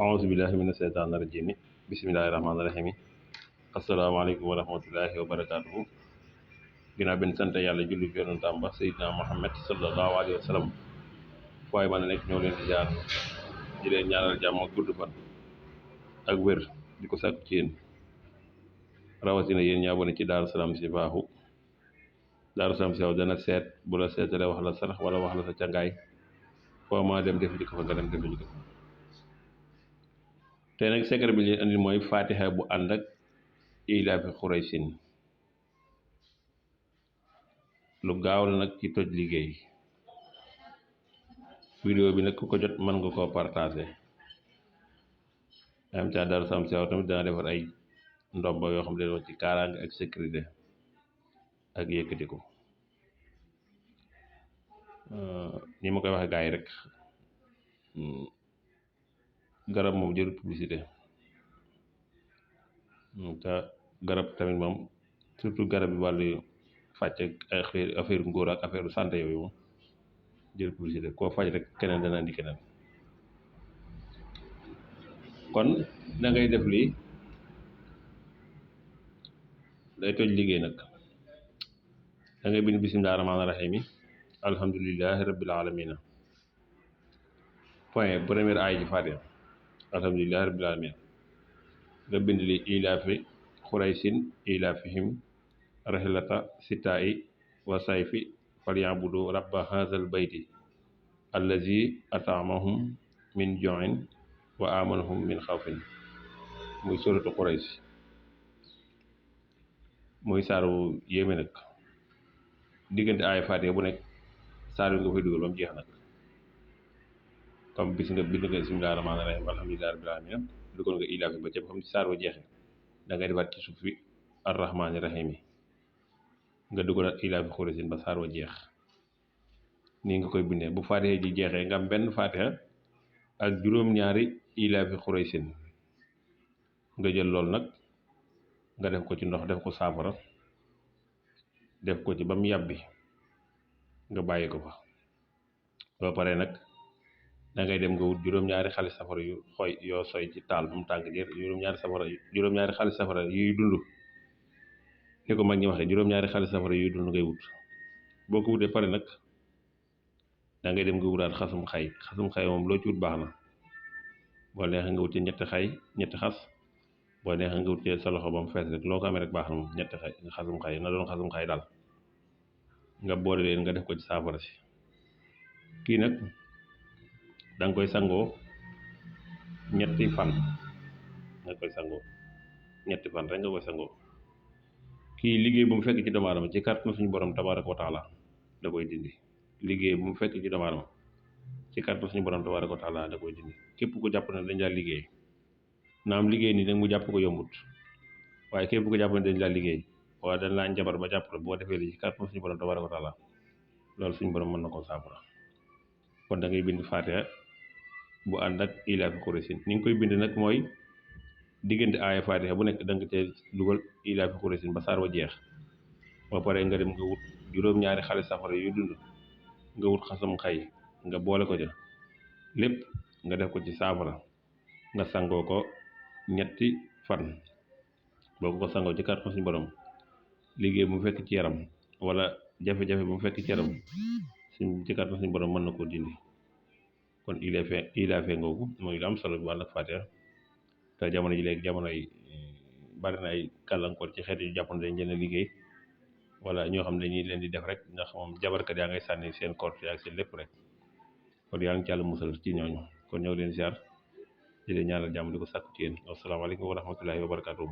auzu billahi mina seytaani rajim bismillahi rahmaani rahim asalaamaaleykum wa rahmatullahi wa barakaatuhu. Ginnaaw bi ñu sant yàlla julli ci yonentam ba Seydina Muhammad sallallahu alayhi wa sallam waaye man nekk ñoo leen di jaar di leen ñaanal jàmm ak gudd fan ak wér di ko sàkku ci yéen rawatina yéen ñaa abonné ci Daaru Salaam si baaxu Daaru Salaam si waaw dana seet bu la seetalee wax la sarax wala wax la sa cangaay foo maa dem defi ji ko fa nga dem defi ji ko fa. te nag secret bi leen andi mooy fatiha bu ànd ak ilaafi xuraysin lu gaaw la nag ci toj liggéey. vidéo bi nag ku ko jot mën nga koo partagé am ca Daaru Salaam si waaw tamit dana defar ay ndomba yoo xam ne doon ci kaaraange ak sécurité ak yëkkati ko ni ma koy waxee gars yi rek garab moom jërul publicité te garab tamit moom surtout garab yi wàllu fàcc ak affaire ngóor ak affaire santé yooyu moom jërul publicité koo faj rek keneen dana andi keneen. kon da ngay def lii day toj liggéey nag da ngay bind bisimilah rahmaani rahiim alhamdulilahi rabbil alamina point première aay ji Faatiha alhamdulilahi rabbil alamin nga bind li ilaafi xuraysin ilaafihim rahlata sitaa'i wa sayfi falyabudu rabba haazal bayti allazi at'amahum min ju'in wa amanahum min xawfin. muy suratu Quraysh muy saaru yéeme nag diggante aay Faatiha bu nekk saar yi nga fay dugal ba mu jeex nag comme bis nga bind nga bismillaahi rahmaani rahiim alhamdulillaahi rabbil aalamiin dugal nga ilaafi ba ca xam ci saar ba jeexee da ngay defaat ci suuf bi arrahmaani rahiim yi nga dugalaat ilaafi xuraysin ba saar wa jeex nii nga koy bindee bu Faatiha ji jeexee nga am benn Faatiha ak juróom-ñaari ilaafi xuraysin nga jël loolu nag nga def ko ci ndox def ko saafara def ko ci ba mu yàbbi nga bàyyi ko fa boo paree nag da ngay dem nga wut juróom-ñaari xali safara yu xoy yoo soy ci taal bu mu tàng jër juróom-ñaari xali safara yuy dund ni ko mag ñi waxee juróom-ñaari xali safara yuy dund ngay wut. boo ko wutee pare nag da ngay dem nga wutaat xasum xay moom loo ci wut baax na boo neexee nga wut ci ñetti xas boo neexee nga wut ci sa loxo ba mu fees rek loo ko amee rek baax na moom ñetti xasum xay na doon xasum xay daal nga boole leen nga def ko ci saafara si. kii nag da nga koy sangoo ñetti fan rek nga koy sangoo. kii liggéey bu mu fekk ci doomu aadama ci kàttanu suñu borom tabaaraka wa taala da koy dindi. liggéey bu mu fekk ci doomu aadama ci kàttanu suñu borom tabaaraka wa taala da koy dindi. képp ko jàpp ne dañ laa liggéey naam liggéey nii nag mu jàpp ko yombut waaye képp ko jàpp ne dañ laa liggéey waaye dañ laa njabar ba jàpp la boo defee li ci kàttanu suñu borom tabaaraka wa taala loolu suñu borom mën na koo saafara. kon da ngay bind Faatiha bu ànd ak ilaafi xuraysin ni nga koy bind nag mooy diggante aaya Faatiha bu nekk da nga tee dugal ilaafi xuraysin ba saar wa jeex ba pare nga dem nga wut juróom-ñaari xale safara yu dund nga wut xasam xay nga boole ko ca lépp nga def ko ci saafara nga sangoo ko ñetti fan. boo ko sangoo ci kàttanu suñu borom liggéey bu mu fekk ci yaram wala jafe-jafe bu mu fekk ci yaram ci kàttanu suñu borom mën na koo dindi. kon ilaafe ngoogu mooy lu am solo bi ànd ak Faatiha te jamono ji léegi jamono yi bari na ay gàllankoor ci xeet yu jàpp ne dañ leen liggéey wala ñoo xam ne dañuy leen di def rek ndax moom jabarkat yaa ngay sànni seen korte ak seen lépp rek kon yaa ngi ci Yàlla musal ci ñooñu. kon ñëw leen ziar di leen ñaanal jàmm di ko sàkku ci yéen. asalaamaaleykum wa rahmatullahi wa barakaatuhu.